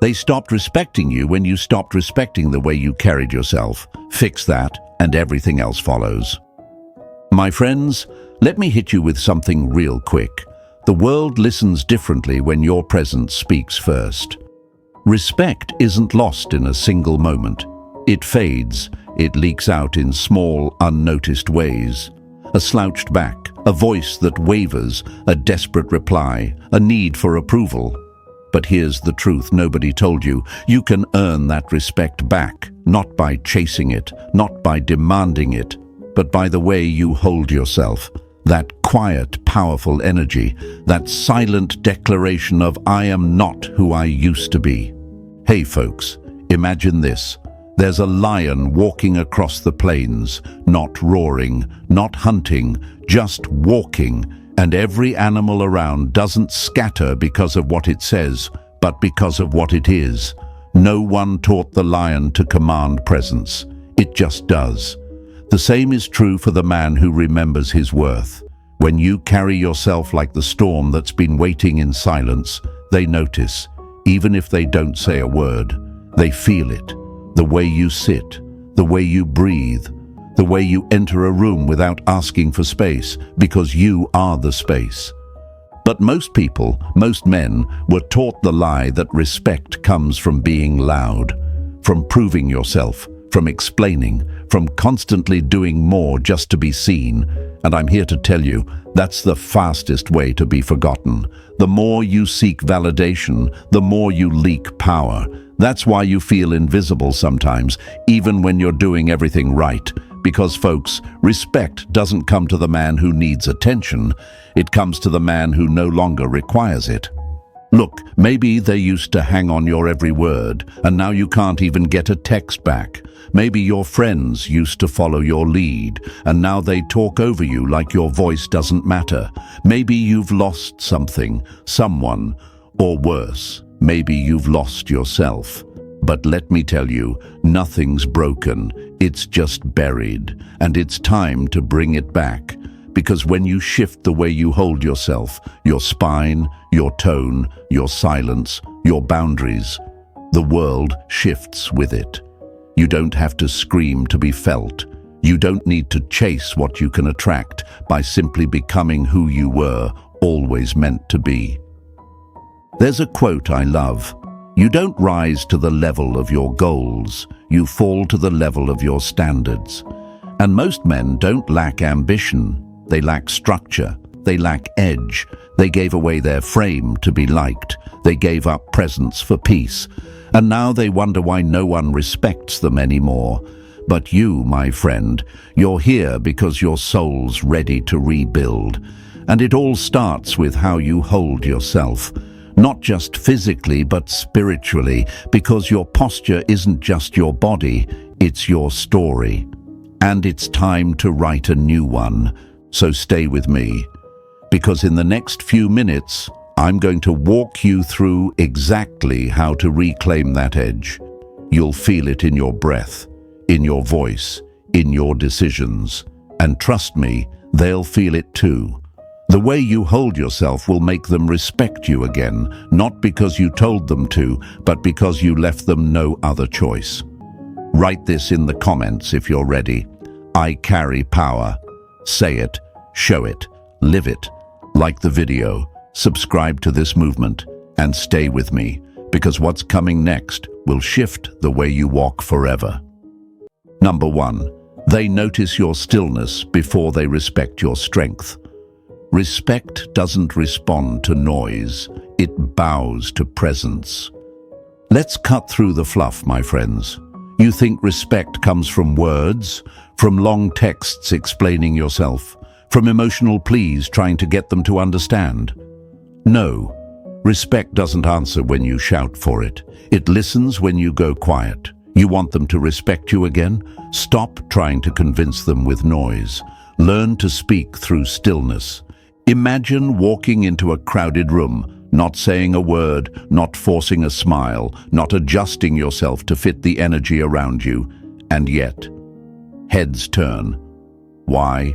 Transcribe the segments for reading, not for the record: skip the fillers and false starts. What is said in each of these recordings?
They stopped respecting you when you stopped respecting the way you carried yourself. Fix that, and everything else follows. My friends, let me hit you with something real quick. The world listens differently when your presence speaks first. Respect isn't lost in a single moment. It fades. It leaks out in small, unnoticed ways. A slouched back, a voice that wavers, a desperate reply, a need for approval. But here's the truth nobody told you. You can earn that respect back, not by chasing it, not by demanding it, but by the way you hold yourself. That quiet, powerful energy, that silent declaration of "I am not who I used to be." Hey folks, imagine this. There's a lion walking across the plains, not roaring, not hunting, just walking, and every animal around doesn't scatter because of what it says, but because of what it is. No one taught the lion to command presence. It just does. The same is true for the man who remembers his worth. When you carry yourself like the storm that's been waiting in silence, they notice, even if they don't say a word. They feel it. The way you sit, the way you breathe, the way you enter a room without asking for space, because you are the space. But most people, most men, were taught the lie that respect comes from being loud, from proving yourself, from explaining, from constantly doing more just to be seen. And I'm here to tell you, that's the fastest way to be forgotten. The more you seek validation, the more you leak power. That's why you feel invisible sometimes, even when you're doing everything right. Because, folks, respect doesn't come to the man who needs attention. It comes to the man who no longer requires it. Look, maybe they used to hang on your every word, and now you can't even get a text back. Maybe your friends used to follow your lead, and now they talk over you like your voice doesn't matter. Maybe you've lost something, someone, or worse, maybe you've lost yourself. But let me tell you, nothing's broken. It's just buried, and it's time to bring it back. Because when you shift the way you hold yourself, your spine, your tone, your silence, your boundaries, the world shifts with it. You don't have to scream to be felt. You don't need to chase what you can attract by simply becoming who you were always meant to be. There's a quote I love. You don't rise to the level of your goals. You fall to the level of your standards. And most men don't lack ambition. They lack structure. They lack edge. They gave away their frame to be liked. They gave up presence for peace. And now they wonder why no one respects them anymore. But you, my friend, you're here because your soul's ready to rebuild. And it all starts with how you hold yourself. Not just physically, but spiritually, because your posture isn't just your body, it's your story. And it's time to write a new one. So stay with me, because in the next few minutes, I'm going to walk you through exactly how to reclaim that edge. You'll feel it in your breath, in your voice, in your decisions. And trust me, they'll feel it too. The way you hold yourself will make them respect you again, not because you told them to, but because you left them no other choice. Write this in the comments if you're ready. I carry power. Say it, show it, live it. Like the video, subscribe to this movement, and stay with me, because what's coming next will shift the way you walk forever. Number 1, they notice your stillness before they respect your strength. Respect doesn't respond to noise, it bows to presence. Let's cut through the fluff, my friends. You think respect comes from words, from long texts explaining yourself, from emotional pleas trying to get them to understand? No, respect doesn't answer when you shout for it. It listens when you go quiet. You want them to respect you again? Stop trying to convince them with noise. Learn to speak through stillness. Imagine walking into a crowded room, not saying a word, not forcing a smile, not adjusting yourself to fit the energy around you, and yet, heads turn. Why?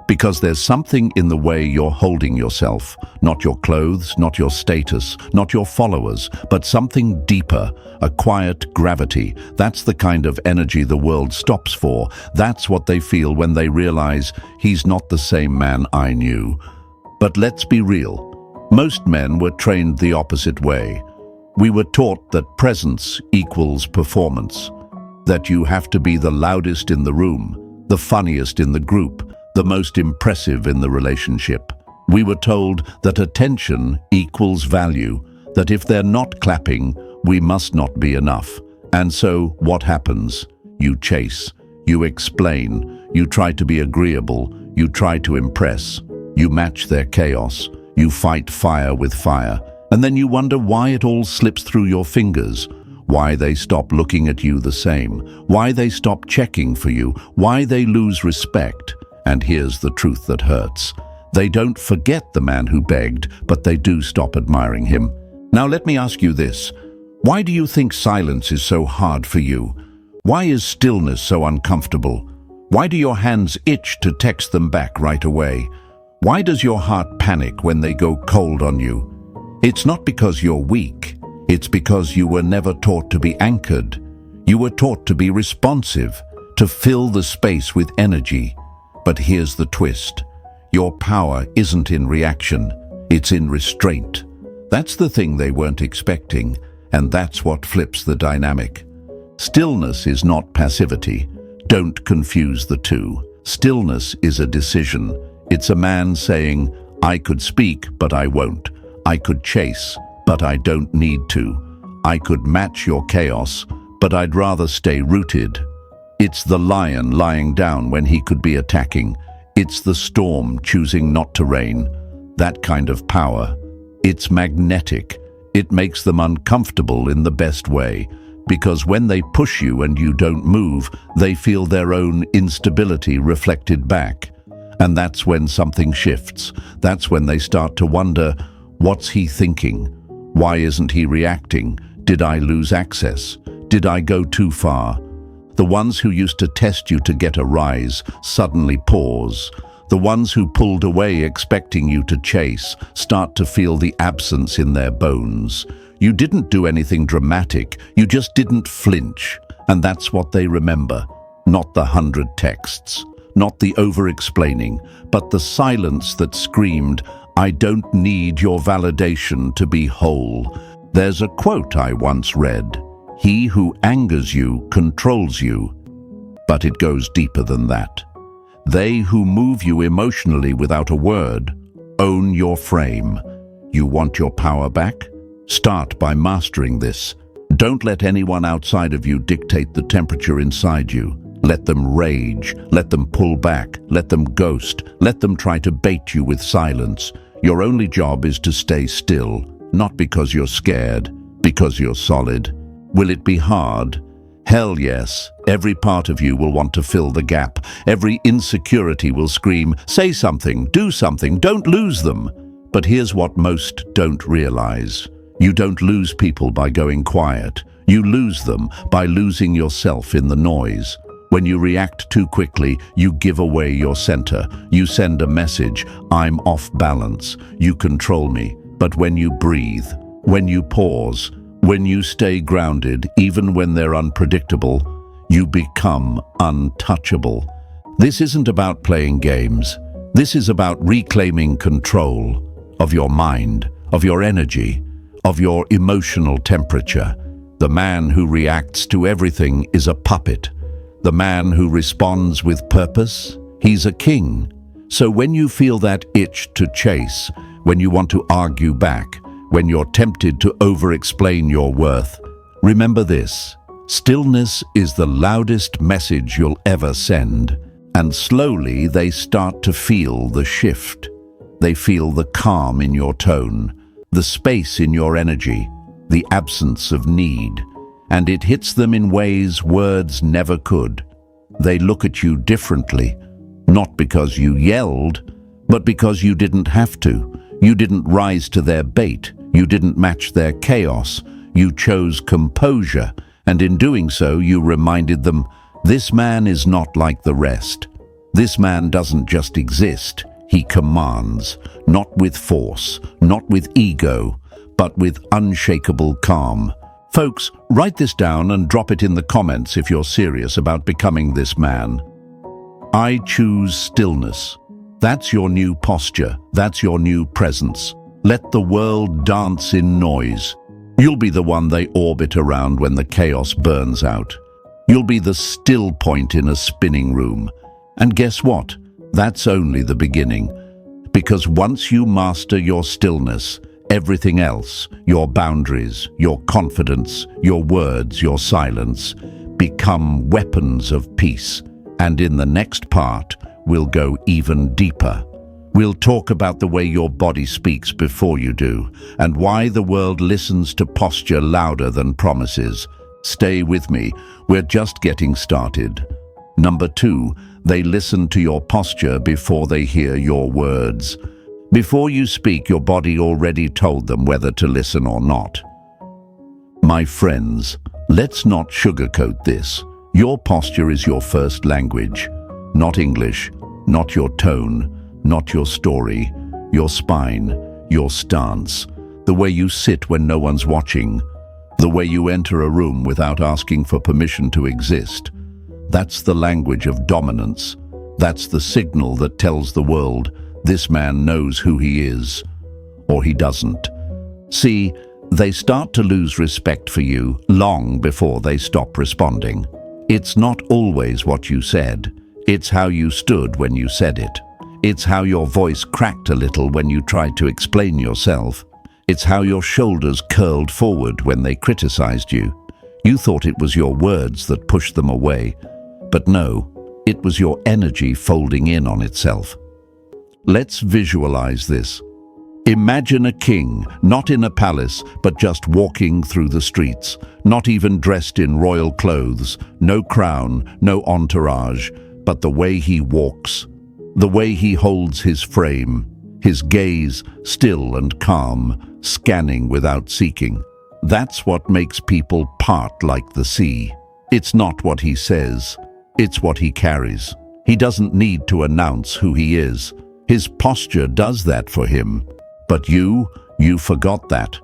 Because there's something in the way you're holding yourself, not your clothes, not your status, not your followers, but something deeper, a quiet gravity. That's the kind of energy the world stops for. That's what they feel when they realize he's not the same man I knew. But let's be real. Most men were trained the opposite way. We were taught that presence equals performance, that you have to be the loudest in the room, the funniest in the group, the most impressive in the relationship. We were told that attention equals value, that if they're not clapping, we must not be enough. And so, what happens? You chase, you explain, you try to be agreeable, you try to impress, you match their chaos, you fight fire with fire, and then you wonder why it all slips through your fingers, why they stop looking at you the same, why they stop checking for you, why they lose respect. And here's the truth that hurts. They don't forget the man who begged, but they do stop admiring him. Now let me ask you this. Why do you think silence is so hard for you? Why is stillness so uncomfortable? Why do your hands itch to text them back right away? Why does your heart panic when they go cold on you? It's not because you're weak. It's because you were never taught to be anchored. You were taught to be responsive, to fill the space with energy. But here's the twist. Your power isn't in reaction, it's in restraint. That's the thing they weren't expecting, and that's what flips the dynamic. Stillness is not passivity. Don't confuse the two. Stillness is a decision. It's a man saying, I could speak, but I won't. I could chase, but I don't need to. I could match your chaos, but I'd rather stay rooted. It's the lion lying down when he could be attacking. It's the storm choosing not to rain. That kind of power. It's magnetic. It makes them uncomfortable in the best way, because when they push you and you don't move, they feel their own instability reflected back. And that's when something shifts. That's when they start to wonder, what's he thinking? Why isn't he reacting? Did I lose access? Did I go too far? The ones who used to test you to get a rise suddenly pause. The ones who pulled away expecting you to chase start to feel the absence in their bones. You didn't do anything dramatic, you just didn't flinch. And that's what they remember. Not the 100 texts, not the over-explaining, but the silence that screamed, I don't need your validation to be whole. There's a quote I once read. He who angers you controls you, but it goes deeper than that. They who move you emotionally without a word own your frame. You want your power back? Start by mastering this. Don't let anyone outside of you dictate the temperature inside you. Let them rage, let them pull back, let them ghost, let them try to bait you with silence. Your only job is to stay still, not because you're scared, because you're solid. Will it be hard? Hell yes. Every part of you will want to fill the gap. Every insecurity will scream, say something, do something, don't lose them. But here's what most don't realize. You don't lose people by going quiet. You lose them by losing yourself in the noise. When you react too quickly, you give away your center. You send a message, I'm off balance. You control me. But when you breathe, when you pause, when you stay grounded, even when they're unpredictable, you become untouchable. This isn't about playing games. This is about reclaiming control of your mind, of your energy, of your emotional temperature. The man who reacts to everything is a puppet. The man who responds with purpose, he's a king. So when you feel that itch to chase, when you want to argue back, when you're tempted to over-explain your worth, remember this. Stillness is the loudest message you'll ever send. And slowly they start to feel the shift. They feel the calm in your tone, the space in your energy, the absence of need. And it hits them in ways words never could. They look at you differently, not because you yelled, but because you didn't have to. You didn't rise to their bait. You didn't match their chaos. You chose composure, and in doing so, you reminded them, this man is not like the rest. This man doesn't just exist, he commands, not with force, not with ego, but with unshakable calm. Folks, write this down and drop it in the comments if you're serious about becoming this man. I choose stillness. That's your new posture. That's your new presence. Let the world dance in noise. You'll be the one they orbit around when the chaos burns out. You'll be the still point in a spinning room. And guess what? That's only the beginning. Because once you master your stillness, everything else, your boundaries, your confidence, your words, your silence, become weapons of peace. And in the next part, we'll go even deeper. We'll talk about the way your body speaks before you do, and why the world listens to posture louder than promises. Stay with me, we're just getting started. Number 2, they listen to your posture before they hear your words. Before you speak, your body already told them whether to listen or not. My friends, let's not sugarcoat this. Your posture is your first language, not English, not your tone, not your story, your spine, your stance, the way you sit when no one's watching, the way you enter a room without asking for permission to exist. That's the language of dominance. That's the signal that tells the world, this man knows who he is, or he doesn't. See, they start to lose respect for you long before they stop responding. It's not always what you said. It's how you stood when you said it. It's how your voice cracked a little when you tried to explain yourself. It's how your shoulders curled forward when they criticized you. You thought it was your words that pushed them away. But no, it was your energy folding in on itself. Let's visualize this. Imagine a king, not in a palace, but just walking through the streets, not even dressed in royal clothes, no crown, no entourage, but the way he walks, the way he holds his frame, his gaze still and calm, scanning without seeking. That's what makes people part like the sea. It's not what he says, it's what he carries. He doesn't need to announce who he is. His posture does that for him. But you forgot that.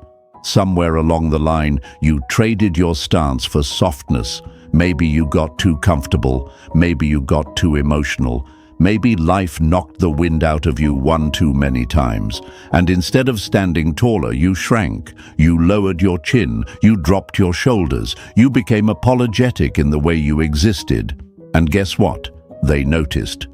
Somewhere along the line, you traded your stance for softness. Maybe you got too comfortable. Maybe you got too emotional. Maybe life knocked the wind out of you one too many times. And instead of standing taller, you shrank. You lowered your chin. You dropped your shoulders. You became apologetic in the way you existed. And guess what? They noticed.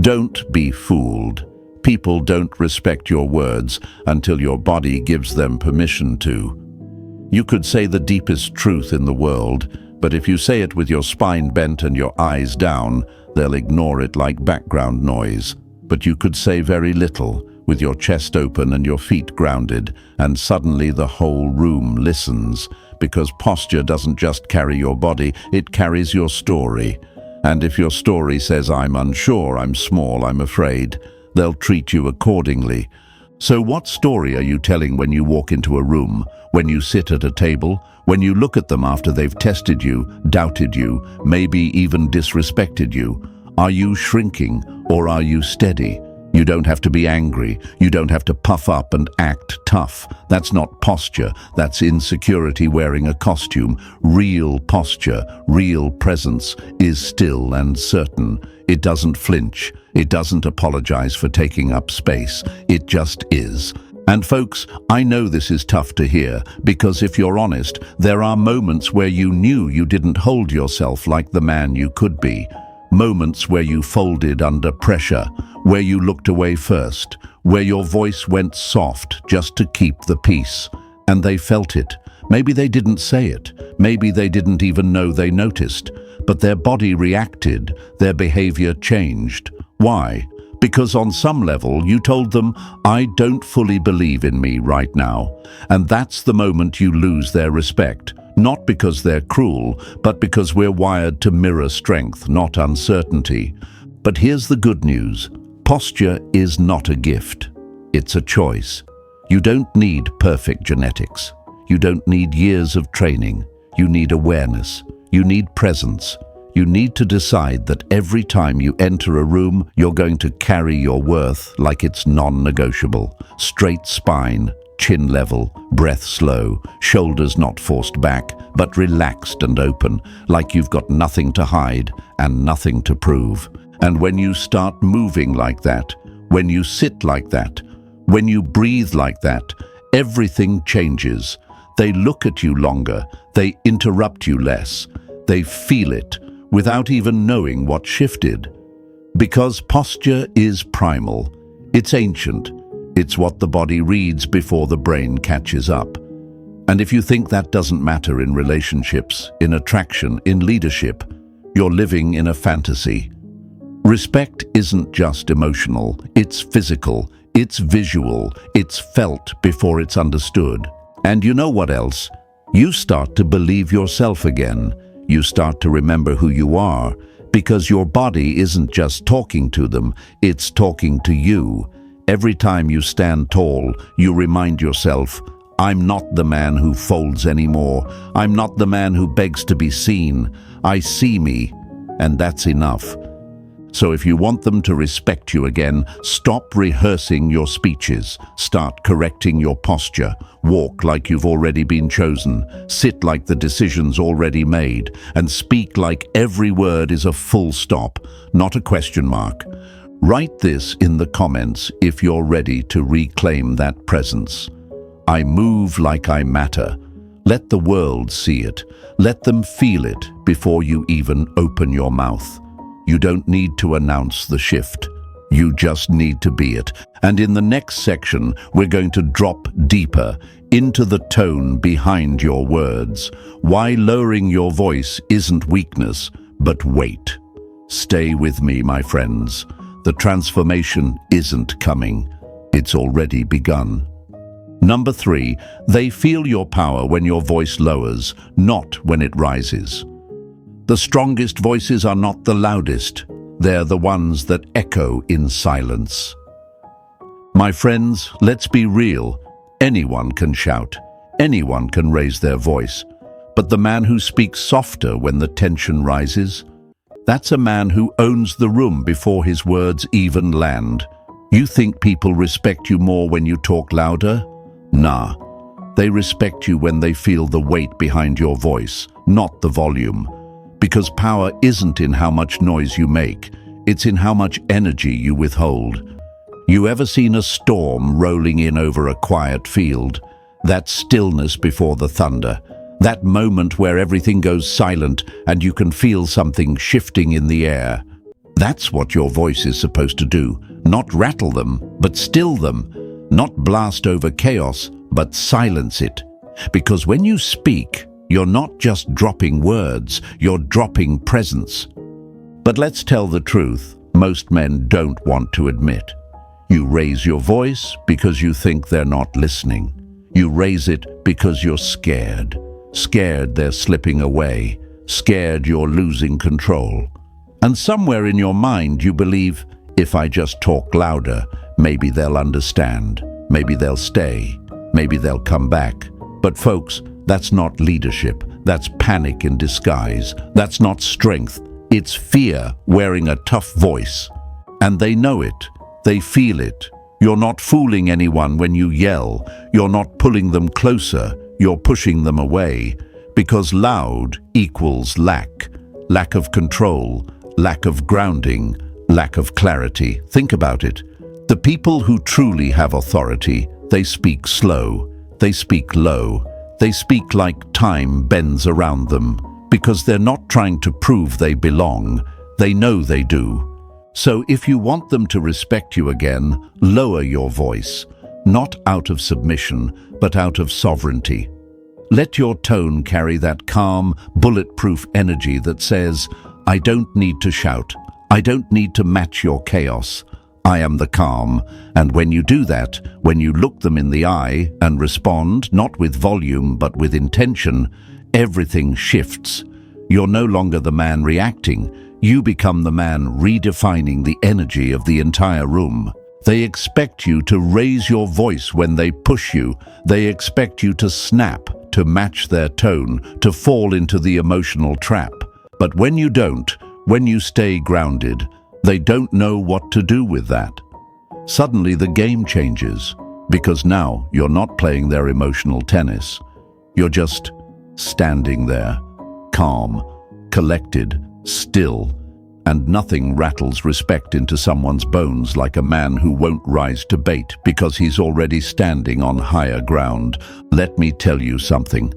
Don't be fooled. People don't respect your words until your body gives them permission to. You could say the deepest truth in the world, but if you say it with your spine bent and your eyes down, they'll ignore it like background noise. But you could say very little, with your chest open and your feet grounded, and suddenly the whole room listens, because posture doesn't just carry your body, it carries your story. And if your story says, I'm unsure, I'm small, I'm afraid, they'll treat you accordingly. So what story are you telling when you walk into a room, when you sit at a table, when you look at them after they've tested you, doubted you, maybe even disrespected you? Are you shrinking or are you steady? You don't have to be angry. You don't have to puff up and act tough. That's not posture. That's insecurity wearing a costume. Real posture, real presence is still and certain. It doesn't flinch. It doesn't apologize for taking up space. It just is. And folks, I know this is tough to hear, because if you're honest, there are moments where you knew you didn't hold yourself like the man you could be. Moments where you folded under pressure, where you looked away first, where your voice went soft just to keep the peace. And they felt it. Maybe they didn't say it. Maybe they didn't even know they noticed. But their body reacted. Their behavior changed. Why? Because on some level you told them, I don't fully believe in me right now. And that's the moment you lose their respect. Not because they're cruel, but because we're wired to mirror strength, not uncertainty. But here's the good news. Posture is not a gift. It's a choice. You don't need perfect genetics. You don't need years of training. You need awareness. You need presence. You need to decide that every time you enter a room, you're going to carry your worth like it's non-negotiable. Straight spine, chin level, breath slow, shoulders not forced back, but relaxed and open, like you've got nothing to hide and nothing to prove. And when you start moving like that, when you sit like that, when you breathe like that, everything changes. They look at you longer, they interrupt you less, they feel it without even knowing what shifted. Because posture is primal, it's ancient, it's what the body reads before the brain catches up. And if you think that doesn't matter in relationships, in attraction, in leadership, you're living in a fantasy. Respect isn't just emotional, it's physical, it's visual, it's felt before it's understood. And you know what else? You start to believe yourself again. You start to remember who you are, because your body isn't just talking to them, it's talking to you. Every time you stand tall, you remind yourself, I'm not the man who folds anymore. I'm not the man who begs to be seen. I see me, and that's enough. So if you want them to respect you again, stop rehearsing your speeches. Start correcting your posture. Walk like you've already been chosen. Sit like the decision's already made. And speak like every word is a full stop, not a question mark. Write this in the comments if you're ready to reclaim that presence. I move like I matter. Let the world see it. Let them feel it before you even open your mouth. You don't need to announce the shift. You just need to be it. And in the next section, we're going to drop deeper into the tone behind your words. Why lowering your voice isn't weakness, but weight. Stay with me, my friends. The transformation isn't coming. It's already begun. Number 3, they feel your power when your voice lowers, not when it rises. The strongest voices are not the loudest. They're the ones that echo in silence. My friends, let's be real. Anyone can shout. Anyone can raise their voice. But the man who speaks softer when the tension rises, that's a man who owns the room before his words even land. You think people respect you more when you talk louder? Nah. They respect you when they feel the weight behind your voice, not the volume. Because power isn't in how much noise you make, it's in how much energy you withhold. You ever seen a storm rolling in over a quiet field? That stillness before the thunder, that moment where everything goes silent and you can feel something shifting in the air. That's what your voice is supposed to do. Not rattle them, but still them. Not blast over chaos, but silence it. Because when you speak, you're not just dropping words, you're dropping presence. But let's tell the truth, most men don't want to admit. You raise your voice because you think they're not listening. You raise it because you're scared. Scared they're slipping away. Scared you're losing control. And somewhere in your mind you believe, if I just talk louder, maybe they'll understand. Maybe they'll stay. Maybe they'll come back. But folks, that's not leadership. That's panic in disguise. That's not strength. It's fear wearing a tough voice. And they know it. They feel it. You're not fooling anyone when you yell. You're not pulling them closer. You're pushing them away. Because loud equals lack. Lack of control. Lack of grounding. Lack of clarity. Think about it. The people who truly have authority, they speak slow. They speak low. They speak like time bends around them, because they're not trying to prove they belong. They know they do. So if you want them to respect you again, lower your voice, not out of submission, but out of sovereignty. Let your tone carry that calm, bulletproof energy that says, I don't need to shout. I don't need to match your chaos. I am the calm. And when you do that, when you look them in the eye and respond, not with volume but with intention, everything shifts. You're no longer the man reacting. You become the man redefining the energy of the entire room. They expect you to raise your voice when they push you. They expect you to snap, to match their tone, to fall into the emotional trap. But when you don't, when you stay grounded, they don't know what to do with that. Suddenly the game changes, because now you're not playing their emotional tennis. You're just standing there, calm, collected, still, and nothing rattles respect into someone's bones like a man who won't rise to bait because he's already standing on higher ground. Let me tell you something.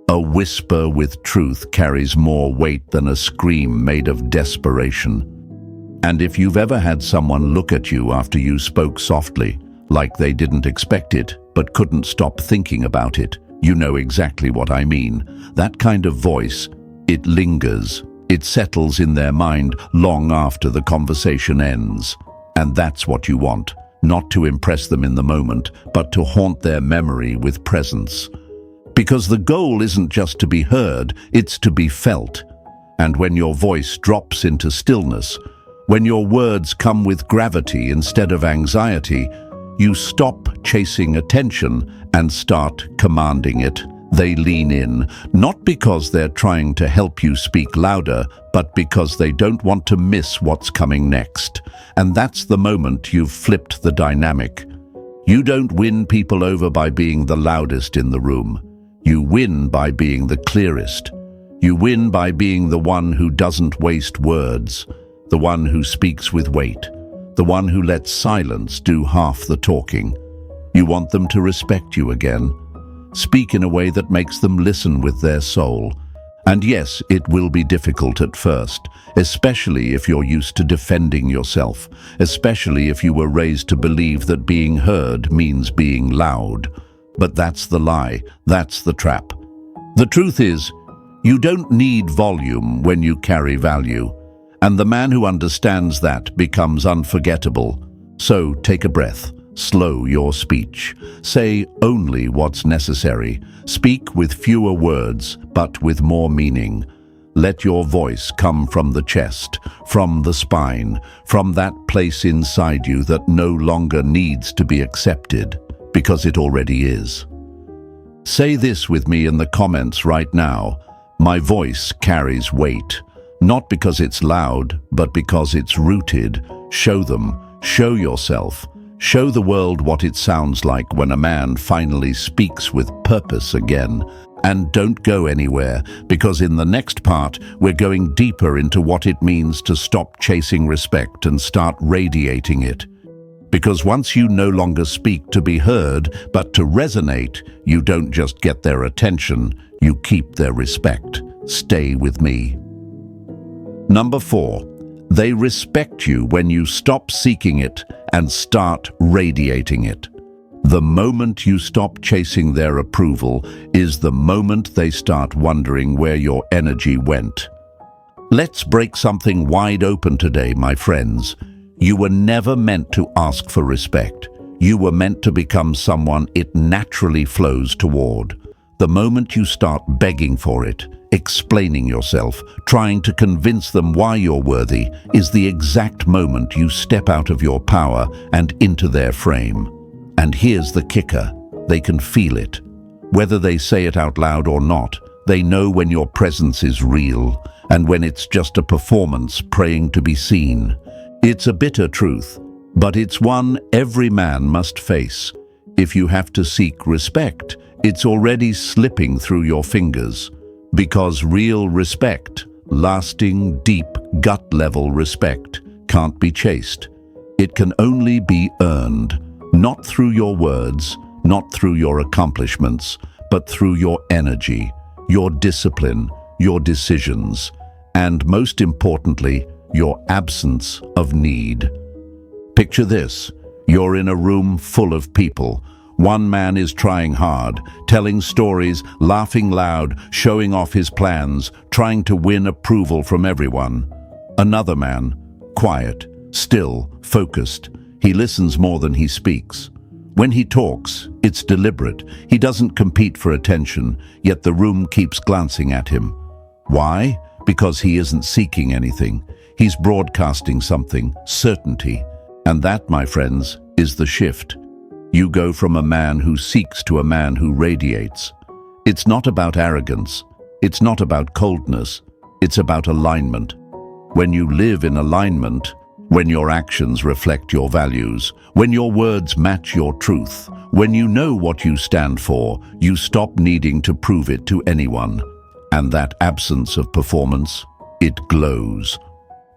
A whisper with truth carries more weight than a scream made of desperation. And if you've ever had someone look at you after you spoke softly, like they didn't expect it, but couldn't stop thinking about it, you know exactly what I mean. That kind of voice, it lingers. It settles in their mind long after the conversation ends. And that's what you want, not to impress them in the moment, but to haunt their memory with presence. Because the goal isn't just to be heard, it's to be felt. And when your voice drops into stillness, when your words come with gravity instead of anxiety, you stop chasing attention and start commanding it. They lean in, not because they're trying to help you speak louder, but because they don't want to miss what's coming next. And that's the moment you've flipped the dynamic. You don't win people over by being the loudest in the room. You win by being the clearest. You win by being the one who doesn't waste words, the one who speaks with weight, the one who lets silence do half the talking. You want them to respect you again. Speak in a way that makes them listen with their soul. And yes, it will be difficult at first, especially if you're used to defending yourself, especially if you were raised to believe that being heard means being loud. But that's the lie, that's the trap. The truth is, you don't need volume when you carry value, and the man who understands that becomes unforgettable. So take a breath. Slow your speech. Say only what's necessary. Speak with fewer words, but with more meaning. Let your voice come from the chest, from the spine, from that place inside you that no longer needs to be accepted, because it already is. Say this with me in the comments right now. My voice carries weight, not because it's loud, but because it's rooted. Show them, show yourself. Show the world what it sounds like when a man finally speaks with purpose again. And don't go anywhere, because in the next part, we're going deeper into what it means to stop chasing respect and start radiating it. Because once you no longer speak to be heard, but to resonate, you don't just get their attention, you keep their respect. Stay with me. Number 4. They respect you when you stop seeking it and start radiating it. The moment you stop chasing their approval is the moment they start wondering where your energy went. Let's break something wide open today, my friends. You were never meant to ask for respect. You were meant to become someone it naturally flows toward. The moment you start begging for it, explaining yourself, trying to convince them why you're worthy, is the exact moment you step out of your power and into their frame. And here's the kicker, they can feel it. Whether they say it out loud or not, they know when your presence is real and when it's just a performance praying to be seen. It's a bitter truth, but it's one every man must face. If you have to seek respect, it's already slipping through your fingers. Because real respect, lasting, deep, gut-level respect, can't be chased. It can only be earned, not through your words, not through your accomplishments, but through your energy, your discipline, your decisions, and most importantly, your absence of need. Picture this. You're in a room full of people. One man is trying hard, telling stories, laughing loud, showing off his plans, trying to win approval from everyone. Another man, quiet, still, focused. He listens more than he speaks. When he talks, it's deliberate. He doesn't compete for attention, yet the room keeps glancing at him. Why? Because he isn't seeking anything. He's broadcasting something, certainty. And that, my friends, is the shift. You go from a man who seeks to a man who radiates. It's not about arrogance. It's not about coldness. It's about alignment. When you live in alignment, when your actions reflect your values, when your words match your truth, when you know what you stand for, you stop needing to prove it to anyone. And that absence of performance, it glows.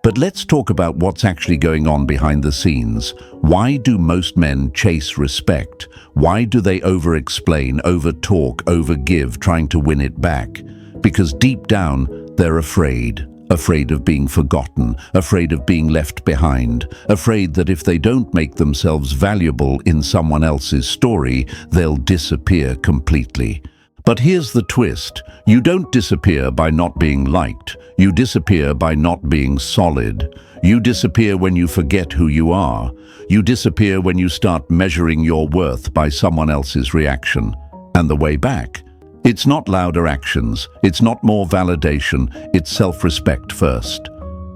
But let's talk about what's actually going on behind the scenes. Why do most men chase respect? Why do they over-explain, over-talk, over-give, trying to win it back? Because deep down, they're afraid. Afraid of being forgotten, afraid of being left behind, afraid that if they don't make themselves valuable in someone else's story, they'll disappear completely. But here's the twist. You don't disappear by not being liked. You disappear by not being solid. You disappear when you forget who you are. You disappear when you start measuring your worth by someone else's reaction. And the way back? It's not louder actions, it's not more validation, it's self-respect first.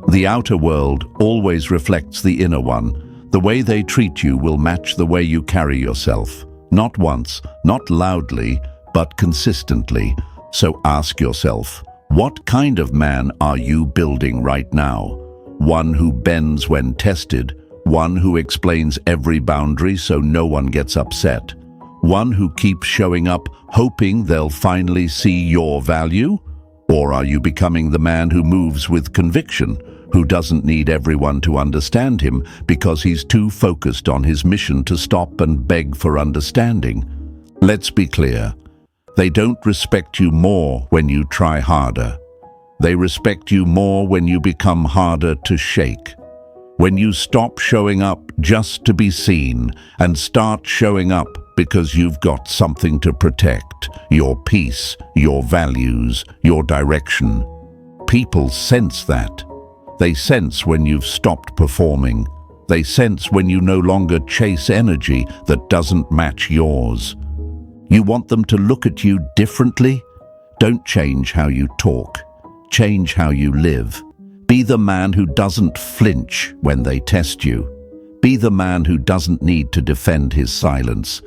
The outer world always reflects the inner one. The way they treat you will match the way you carry yourself. Not once, not loudly, but consistently. So ask yourself, what kind of man are you building right now? One who bends when tested, one who explains every boundary so no one gets upset, one who keeps showing up hoping they'll finally see your value? Or are you becoming the man who moves with conviction, who doesn't need everyone to understand him because he's too focused on his mission to stop and beg for understanding? Let's be clear. They don't respect you more when you try harder. They respect you more when you become harder to shake. When you stop showing up just to be seen and start showing up because you've got something to protect, your peace, your values, your direction. People sense that. They sense when you've stopped performing. They sense when you no longer chase energy that doesn't match yours. You want them to look at you differently? Don't change how you talk. Change how you live. Be the man who doesn't flinch when they test you. Be the man who doesn't need to defend his silence.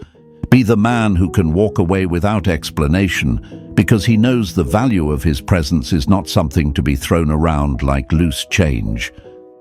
Be the man who can walk away without explanation because he knows the value of his presence is not something to be thrown around like loose change.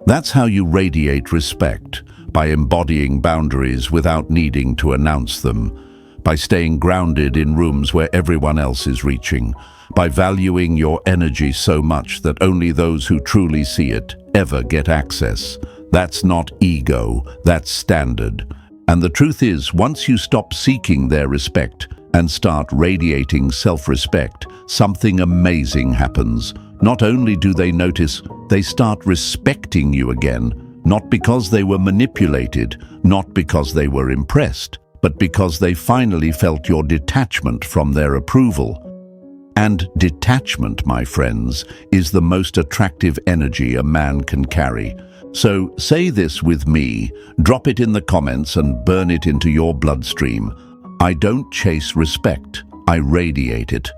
That's how you radiate respect, by embodying boundaries without needing to announce them, by staying grounded in rooms where everyone else is reaching, by valuing your energy so much that only those who truly see it ever get access. That's not ego, that's standard. And the truth is, once you stop seeking their respect and start radiating self-respect, something amazing happens. Not only do they notice, they start respecting you again, not because they were manipulated, not because they were impressed, but because they finally felt your detachment from their approval. And detachment, my friends, is the most attractive energy a man can carry. So say this with me, drop it in the comments and burn it into your bloodstream. I don't chase respect, I radiate it.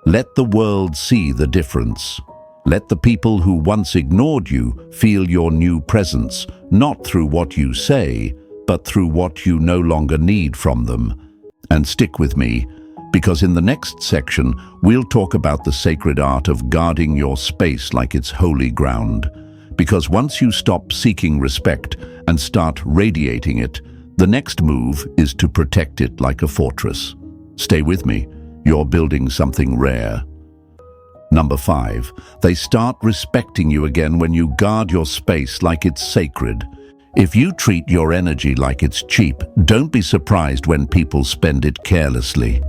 Let the world see the difference. Let the people who once ignored you feel your new presence, not through what you say, but through what you no longer need from them. And stick with me, because in the next section, we'll talk about the sacred art of guarding your space like it's holy ground. Because once you stop seeking respect and start radiating it, the next move is to protect it like a fortress. Stay with me, you're building something rare. Number 5, they start respecting you again when you guard your space like it's sacred. If you treat your energy like it's cheap, don't be surprised when people spend it carelessly.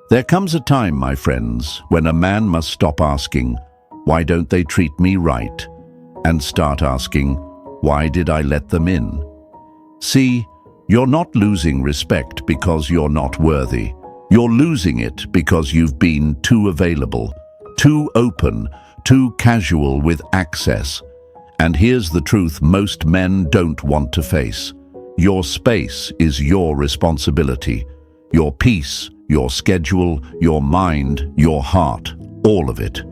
There comes a time, my friends, when a man must stop asking, "Why don't they treat me right?" and start asking, "Why did I let them in?" See, you're not losing respect because you're not worthy. You're losing it because you've been too available, too open, too casual with access. And here's the truth most men don't want to face. Your space is your responsibility. Your peace, your schedule, your mind, your heart, all of it.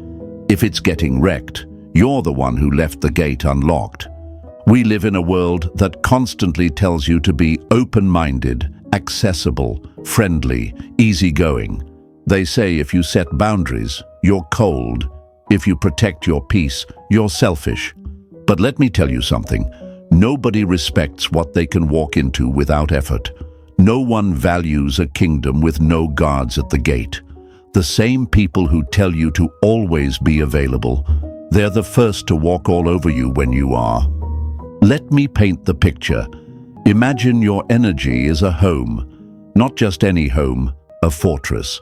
If it's getting wrecked, you're the one who left the gate unlocked. We live in a world that constantly tells you to be open-minded, accessible, friendly, easygoing. They say if you set boundaries, you're cold. If you protect your peace, you're selfish. But let me tell you something. Nobody respects what they can walk into without effort. No one values a kingdom with no guards at the gate. The same people who tell you to always be available, they're the first to walk all over you when you are. Let me paint the picture. Imagine your energy is a home. Not just any home, a fortress.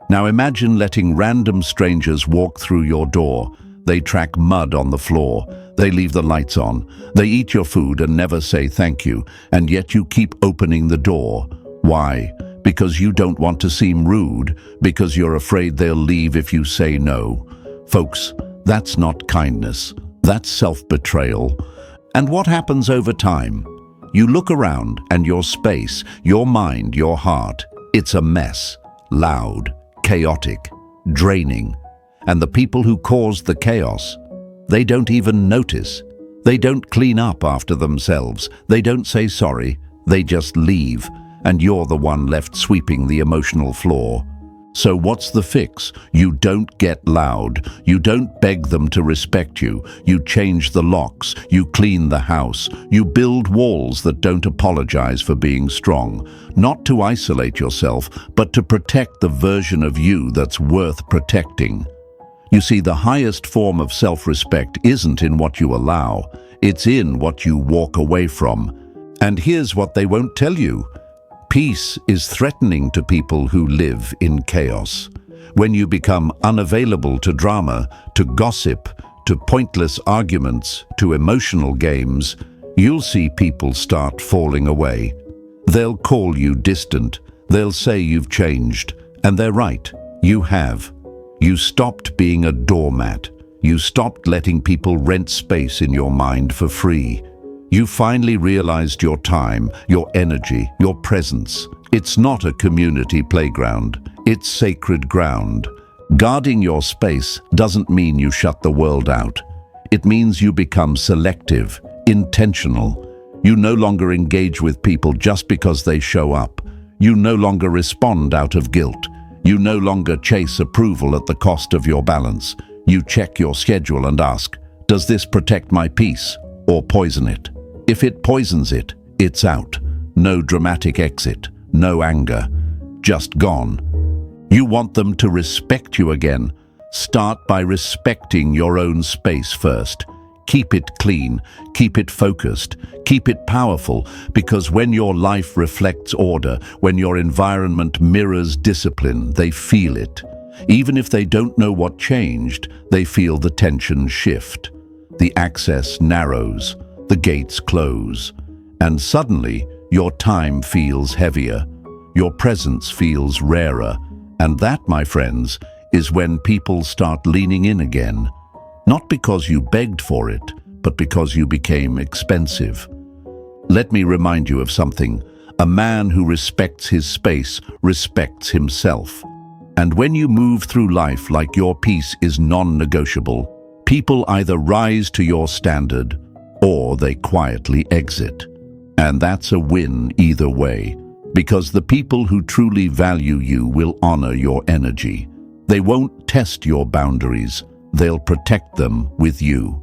Now imagine letting random strangers walk through your door. They track mud on the floor. They leave the lights on. They eat your food and never say thank you, and yet you keep opening the door. Why? Because you don't want to seem rude, because you're afraid they'll leave if you say no. Folks, that's not kindness. That's self-betrayal. And what happens over time? You look around and your space, your mind, your heart, it's a mess. Loud, chaotic, draining. And the people who caused the chaos, they don't even notice. They don't clean up after themselves. They don't say sorry. They just leave. And you're the one left sweeping the emotional floor. So what's the fix? You don't get loud. You don't beg them to respect you. You change the locks. You clean the house. You build walls that don't apologize for being strong. Not to isolate yourself, but to protect the version of you that's worth protecting. You see, the highest form of self-respect isn't in what you allow. It's in what you walk away from. And here's what they won't tell you. Peace is threatening to people who live in chaos. When you become unavailable to drama, to gossip, to pointless arguments, to emotional games, you'll see people start falling away. They'll call you distant. They'll say you've changed. And they're right. You have. You stopped being a doormat. You stopped letting people rent space in your mind for free. You finally realized your time, your energy, your presence. It's not a community playground. It's sacred ground. Guarding your space doesn't mean you shut the world out. It means you become selective, intentional. You no longer engage with people just because they show up. You no longer respond out of guilt. You no longer chase approval at the cost of your balance. You check your schedule and ask, does this protect my peace or poison it? If it poisons it, it's out. No dramatic exit, no anger, just gone. You want them to respect you again. Start by respecting your own space first. Keep it clean, keep it focused, keep it powerful, because when your life reflects order, when your environment mirrors discipline, they feel it. Even if they don't know what changed, they feel the tension shift. The access narrows. The gates close, and suddenly your time feels heavier, your presence feels rarer, and that, my friends, is when people start leaning in again, not because you begged for it, but because you became expensive. Let me remind you of something. A man who respects his space respects himself. And when you move through life like your peace is non-negotiable, people either rise to your standard or they quietly exit. And that's a win either way, because the people who truly value you will honor your energy. They won't test your boundaries, they'll protect them with you.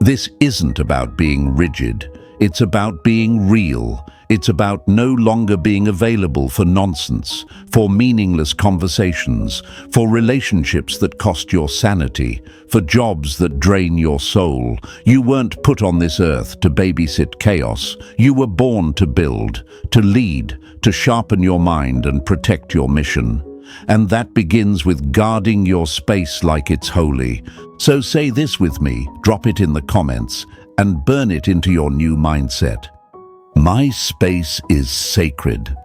This isn't about being rigid, it's about being real. It's about no longer being available for nonsense, for meaningless conversations, for relationships that cost your sanity, for jobs that drain your soul. You weren't put on this earth to babysit chaos. You were born to build, to lead, to sharpen your mind and protect your mission. And that begins with guarding your space like it's holy. So say this with me, drop it in the comments, and burn it into your new mindset. My space is sacred.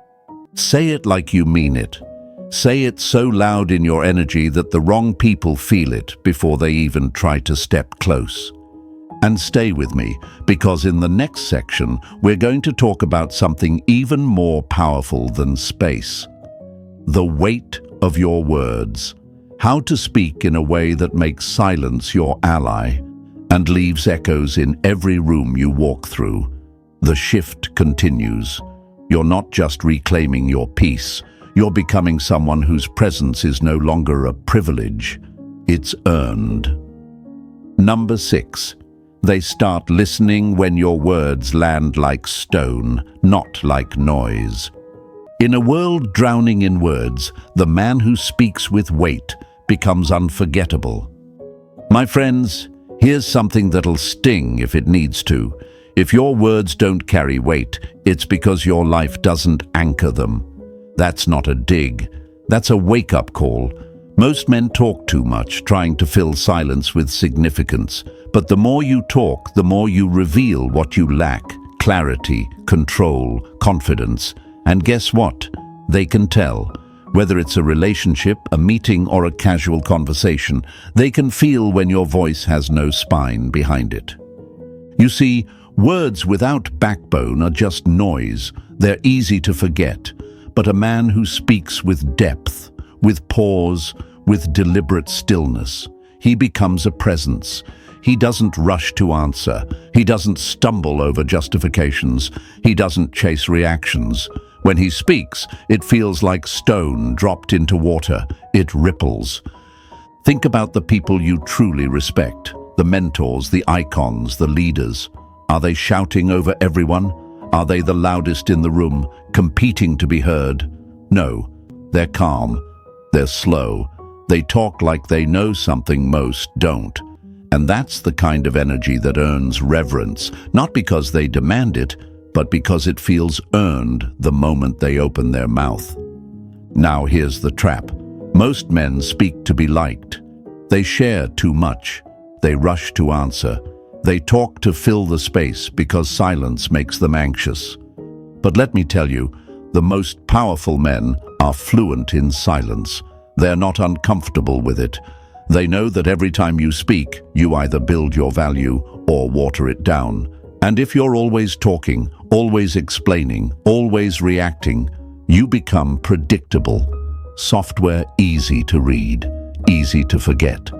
Say it like you mean it. Say it so loud in your energy that the wrong people feel it before they even try to step close. And stay with me, because in the next section, we're going to talk about something even more powerful than space. The weight of your words. How to speak in a way that makes silence your ally and leaves echoes in every room you walk through. The shift continues. You're not just reclaiming your peace, you're becoming someone whose presence is no longer a privilege. it's earned. Number 6. They start listening when your words land like stone, not like noise. In a world drowning in words, the man who speaks with weight becomes unforgettable. My friends, here's something that'll sting if it needs to. If your words don't carry weight, it's because your life doesn't anchor them. That's not a dig. That's a wake-up call. Most men talk too much, trying to fill silence with significance. But the more you talk, the more you reveal what you lack: clarity, control, confidence. And guess what? They can tell. Whether it's a relationship, a meeting, or a casual conversation, they can feel when your voice has no spine behind it. You see, words without backbone are just noise. They're easy to forget. But a man who speaks with depth, with pause, with deliberate stillness, he becomes a presence. He doesn't rush to answer. He doesn't stumble over justifications. He doesn't chase reactions. When he speaks, it feels like stone dropped into water. It ripples. Think about the people you truly respect, the mentors, the icons, the leaders. Are they shouting over everyone? Are they the loudest in the room, competing to be heard? No, they're calm. They're slow. They talk like they know something most don't. And that's the kind of energy that earns reverence, not because they demand it, but because it feels earned the moment they open their mouth. Now here's the trap. Most men speak to be liked. They share too much. They rush to answer. They talk to fill the space because silence makes them anxious. But let me tell you, the most powerful men are fluent in silence. They're not uncomfortable with it. They know that every time you speak, you either build your value or water it down. And if you're always talking, always explaining, always reacting, you become predictable. Software easy to read, easy to forget.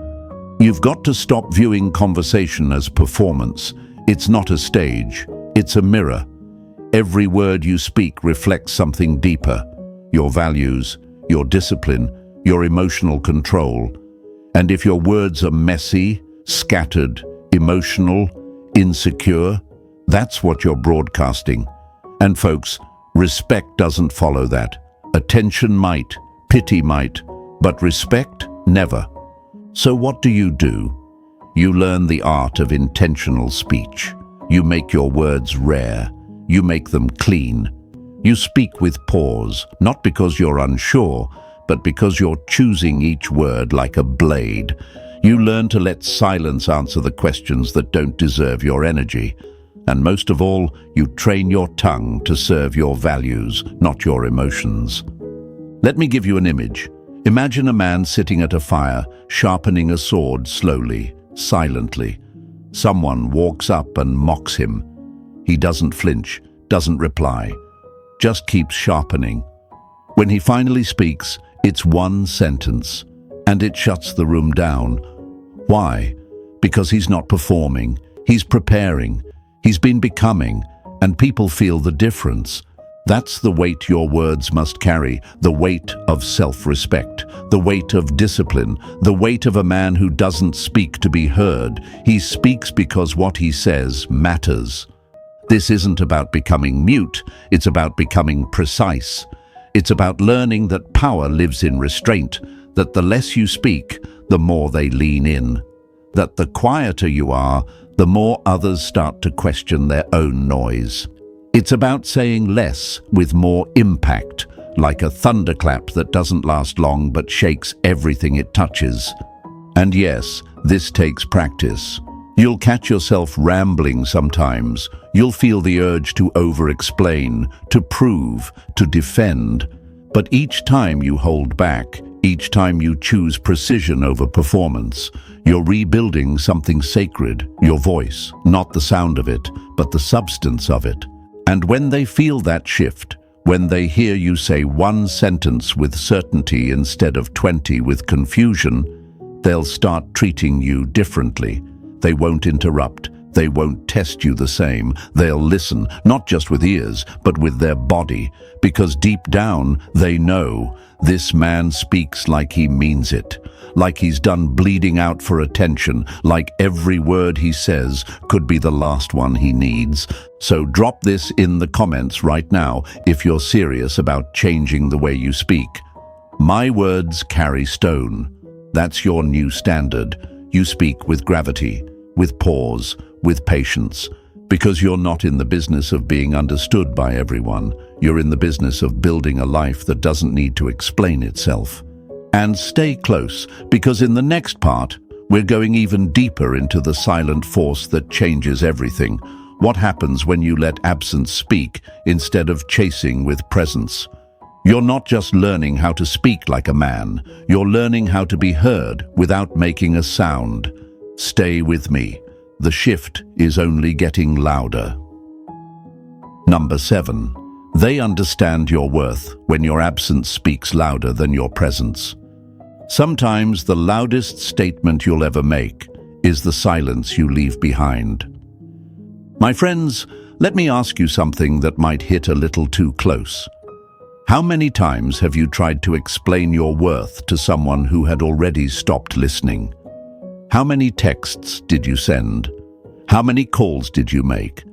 You've got to stop viewing conversation as performance. It's not a stage, it's a mirror. Every word you speak reflects something deeper: your values, your discipline, your emotional control. And if your words are messy, scattered, emotional, insecure, that's what you're broadcasting. And folks, respect doesn't follow that. Attention might, pity might, but respect, never. So what do? You learn the art of intentional speech. You make your words rare. You make them clean. You speak with pause, not because you're unsure, but because you're choosing each word like a blade. You learn to let silence answer the questions that don't deserve your energy. And most of all, you train your tongue to serve your values, not your emotions. Let me give you an image. Imagine a man sitting at a fire, sharpening a sword slowly, silently. Someone walks up and mocks him. He doesn't flinch, doesn't reply, just keeps sharpening. When he finally speaks, it's one sentence, and it shuts the room down. Why? Because he's not performing, he's preparing, he's been becoming, and people feel the difference. That's the weight your words must carry, the weight of self-respect, the weight of discipline, the weight of a man who doesn't speak to be heard. He speaks because what he says matters. This isn't about becoming mute, it's about becoming precise. It's about learning that power lives in restraint, that the less you speak, the more they lean in, that the quieter you are, the more others start to question their own noise. It's about saying less with more impact, like a thunderclap that doesn't last long but shakes everything it touches. And yes, this takes practice. You'll catch yourself rambling sometimes. You'll feel the urge to over-explain, to prove, to defend. But each time you hold back, each time you choose precision over performance, you're rebuilding something sacred, your voice, not the sound of it, but the substance of it. And when they feel that shift, when they hear you say one sentence with certainty instead of 20 with confusion, they'll start treating you differently. They won't interrupt. They won't test you the same. They'll listen, not just with ears, but with their body, because deep down they know this man speaks like he means it, like he's done bleeding out for attention, like every word he says could be the last one he needs. So drop this in the comments right now if you're serious about changing the way you speak. My words carry stone. That's your new standard. You speak with gravity, with pause, with patience. Because you're not in the business of being understood by everyone. You're in the business of building a life that doesn't need to explain itself. And stay close, because in the next part, we're going even deeper into the silent force that changes everything. What happens when you let absence speak instead of chasing with presence? You're not just learning how to speak like a man. You're learning how to be heard without making a sound. Stay with me. The shift is only getting louder. Number 7. They understand your worth when your absence speaks louder than your presence. Sometimes the loudest statement you'll ever make is the silence you leave behind. My friends, let me ask you something that might hit a little too close. How many times have you tried to explain your worth to someone who had already stopped listening? How many texts did you send? How many calls did you make?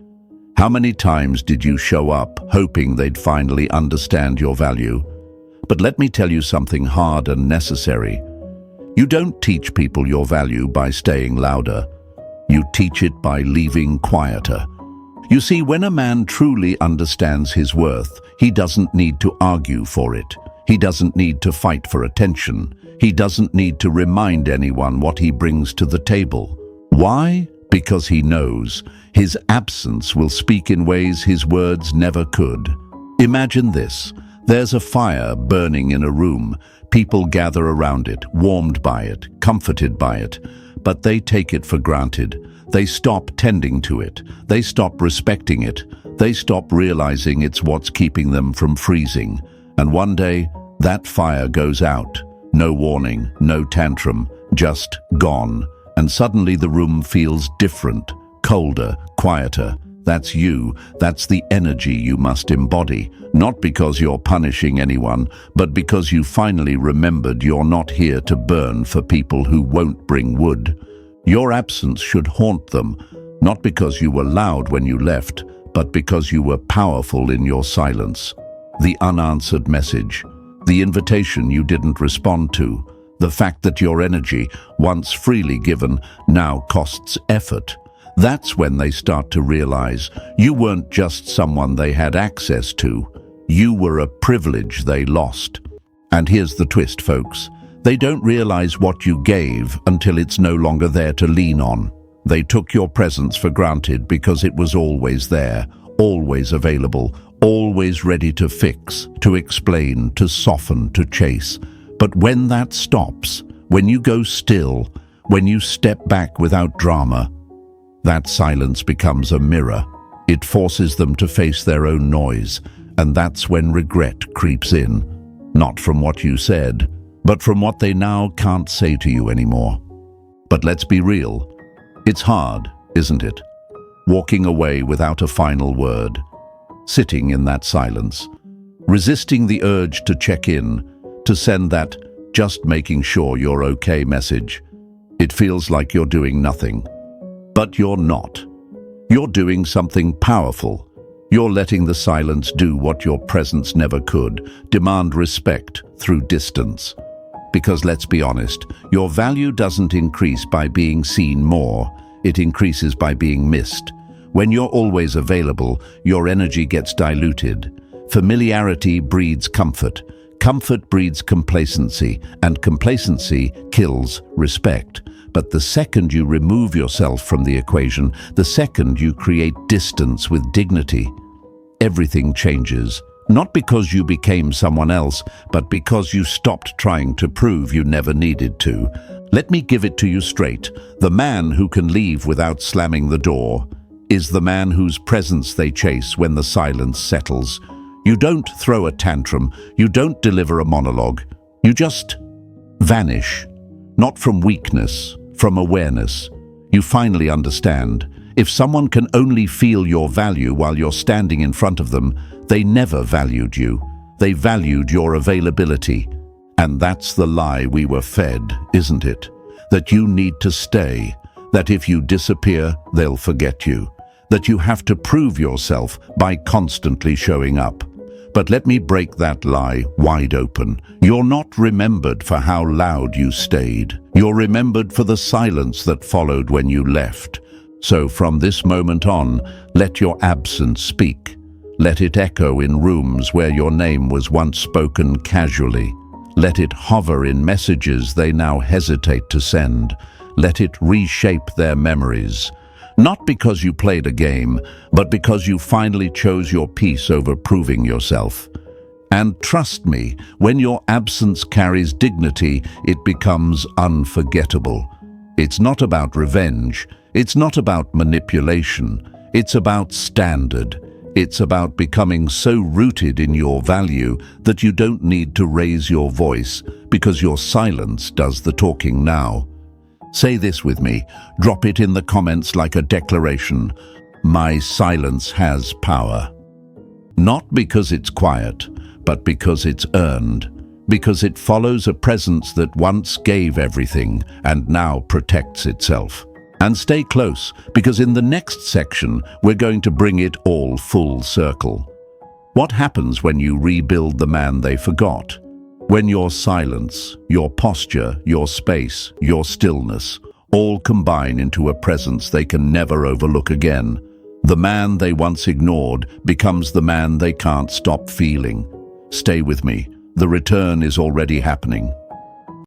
How many times did you show up hoping they'd finally understand your value? But let me tell you something hard and necessary. You don't teach people your value by staying louder. You teach it by leaving quieter. You see, when a man truly understands his worth, he doesn't need to argue for it. He doesn't need to fight for attention. He doesn't need to remind anyone what he brings to the table. Why? Because he knows his absence will speak in ways his words never could. Imagine this. There's a fire burning in a room. People gather around it, warmed by it, comforted by it. But they take it for granted. They stop tending to it. They stop respecting it. They stop realizing it's what's keeping them from freezing. And one day, that fire goes out. No warning, no tantrum, just gone. And suddenly the room feels different, colder, quieter. That's you. That's the energy you must embody. Not because you're punishing anyone, but because you finally remembered you're not here to burn for people who won't bring wood. Your absence should haunt them, not because you were loud when you left, but because you were powerful in your silence. The unanswered message, the invitation you didn't respond to, the fact that your energy, once freely given, now costs effort. That's when they start to realize you weren't just someone they had access to. You were a privilege they lost. And here's the twist, folks. They don't realize what you gave until it's no longer there to lean on. They took your presence for granted because it was always there, always available, always ready to fix, to explain, to soften, to chase. But when that stops, when you go still, when you step back without drama, that silence becomes a mirror. It forces them to face their own noise, and that's when regret creeps in. Not from what you said, but from what they now can't say to you anymore. But let's be real. It's hard, isn't it? Walking away without a final word, sitting in that silence, resisting the urge to check in, to send that "just making sure you're okay" message. It feels like you're doing nothing. But you're not. You're doing something powerful. You're letting the silence do what your presence never could, demand respect through distance. Because let's be honest, your value doesn't increase by being seen more. It increases by being missed. When you're always available, your energy gets diluted. Familiarity breeds comfort. Comfort breeds complacency, and complacency kills respect. But the second you remove yourself from the equation, the second you create distance with dignity, everything changes. Not because you became someone else, but because you stopped trying to prove you never needed to. Let me give it to you straight. The man who can leave without slamming the door is the man whose presence they chase when the silence settles. You don't throw a tantrum. You don't deliver a monologue. You just vanish. Not from weakness, from awareness. You finally understand. If someone can only feel your value while you're standing in front of them, they never valued you. They valued your availability. And that's the lie we were fed, isn't it? That you need to stay, that if you disappear, they'll forget you, that you have to prove yourself by constantly showing up. But let me break that lie wide open. You're not remembered for how loud you stayed. You're remembered for the silence that followed when you left. So from this moment on, let your absence speak. Let it echo in rooms where your name was once spoken casually. Let it hover in messages they now hesitate to send. Let it reshape their memories. Not because you played a game, but because you finally chose your peace over proving yourself. And trust me, when your absence carries dignity, it becomes unforgettable. It's not about revenge. It's not about manipulation. It's about standard. It's about becoming so rooted in your value that you don't need to raise your voice because your silence does the talking now. Say this with me. Drop it in the comments like a declaration. My silence has power. Not because it's quiet, but because it's earned. Because it follows a presence that once gave everything and now protects itself. And stay close, because in the next section, we're going to bring it all full circle. What happens when you rebuild the man they forgot? When your silence, your posture, your space, your stillness, all combine into a presence they can never overlook again. The man they once ignored becomes the man they can't stop feeling. Stay with me. The return is already happening.